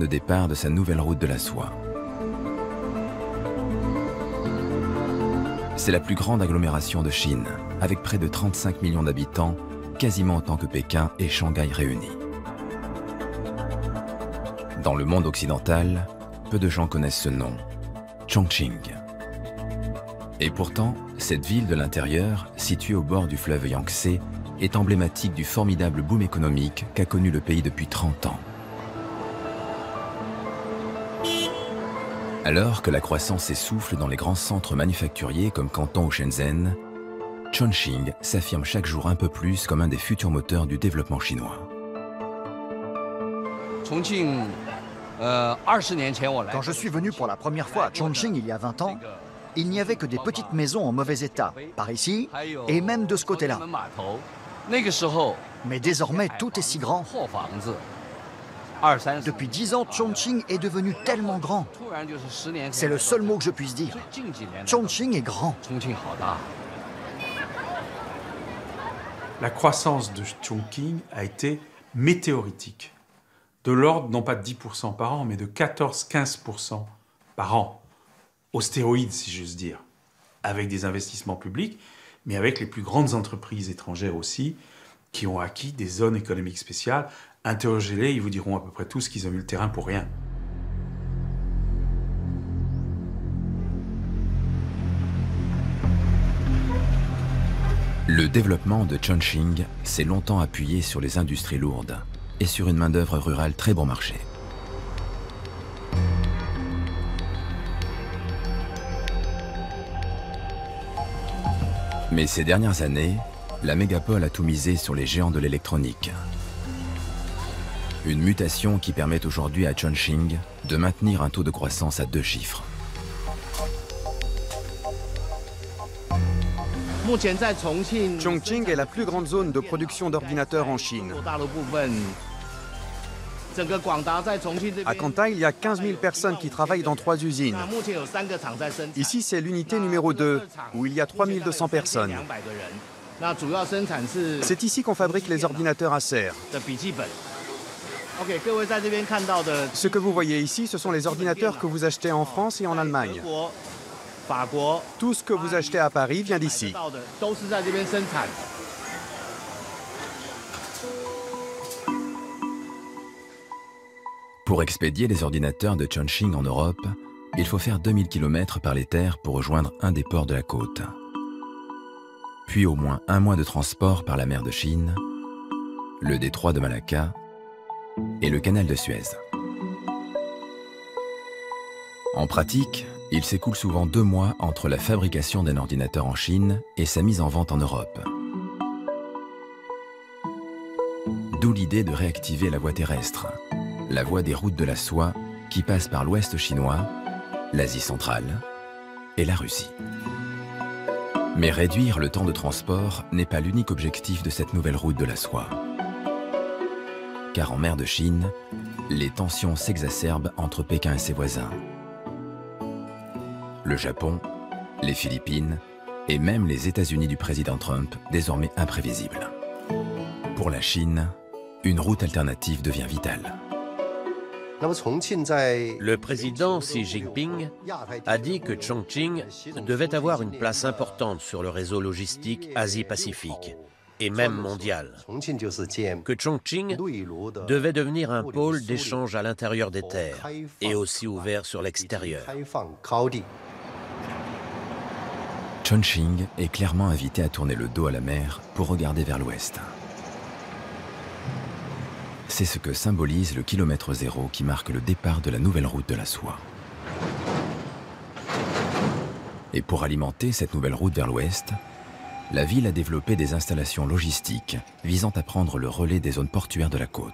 de départ de sa nouvelle route de la soie. C'est la plus grande agglomération de Chine, avec près de 35 millions d'habitants, quasiment autant que Pékin et Shanghai réunis. Dans le monde occidental, peu de gens connaissent ce nom, Chongqing. Et pourtant, cette ville de l'intérieur, située au bord du fleuve Yangtze, est emblématique du formidable boom économique qu'a connu le pays depuis 30 ans. Alors que la croissance s'essouffle dans les grands centres manufacturiers comme Canton ou Shenzhen, Chongqing s'affirme chaque jour un peu plus comme un des futurs moteurs du développement chinois. Quand je suis venu pour la première fois à Chongqing il y a 20 ans, il n'y avait que des petites maisons en mauvais état, par ici, et même de ce côté-là. Mais désormais, tout est si grand. Depuis 10 ans, Chongqing est devenu tellement grand. C'est le seul mot que je puisse dire. Chongqing est grand. La croissance de Chongqing a été météoritique. De l'ordre, non pas de 10% par an, mais de 14-15% par an. Aux stéroïdes, si j'ose dire. Avec des investissements publics, mais avec les plus grandes entreprises étrangères aussi, qui ont acquis des zones économiques spéciales. Interrogez-les, ils vous diront à peu près tous qu'ils ont eu le terrain pour rien. Le développement de Chongqing s'est longtemps appuyé sur les industries lourdes et sur une main-d'œuvre rurale très bon marché. Mais ces dernières années, la mégapole a tout misé sur les géants de l'électronique. Une mutation qui permet aujourd'hui à Chongqing de maintenir un taux de croissance à 2 chiffres. Chongqing est la plus grande zone de production d'ordinateurs en Chine. À Canton, il y a 15 000 personnes qui travaillent dans 3 usines. Ici, c'est l'unité numéro 2, où il y a 3 200 personnes. C'est ici qu'on fabrique les ordinateurs Acer. Ce que vous voyez ici, ce sont les ordinateurs que vous achetez en France et en Allemagne. Tout ce que vous achetez à Paris vient d'ici. Pour expédier les ordinateurs de Chongqing en Europe, il faut faire 2000 km par les terres pour rejoindre un des ports de la côte. Puis au moins 1 mois de transport par la mer de Chine, le détroit de Malacca et le canal de Suez. En pratique, il s'écoule souvent 2 mois entre la fabrication d'un ordinateur en Chine et sa mise en vente en Europe. D'où l'idée de réactiver la voie terrestre, la voie des routes de la soie qui passe par l'ouest chinois, l'Asie centrale et la Russie. Mais réduire le temps de transport n'est pas l'unique objectif de cette nouvelle route de la soie. Car en mer de Chine, les tensions s'exacerbent entre Pékin et ses voisins. Le Japon, les Philippines et même les États-Unis du président Trump, désormais imprévisibles. Pour la Chine, une route alternative devient vitale. Le président Xi Jinping a dit que Chongqing devait avoir une place importante sur le réseau logistique Asie-Pacifique et même mondial. Que Chongqing devait devenir un pôle d'échange à l'intérieur des terres et aussi ouvert sur l'extérieur. Chongqing est clairement invité à tourner le dos à la mer pour regarder vers l'ouest. C'est ce que symbolise le kilomètre zéro qui marque le départ de la nouvelle route de la soie. Et pour alimenter cette nouvelle route vers l'ouest, la ville a développé des installations logistiques visant à prendre le relais des zones portuaires de la côte.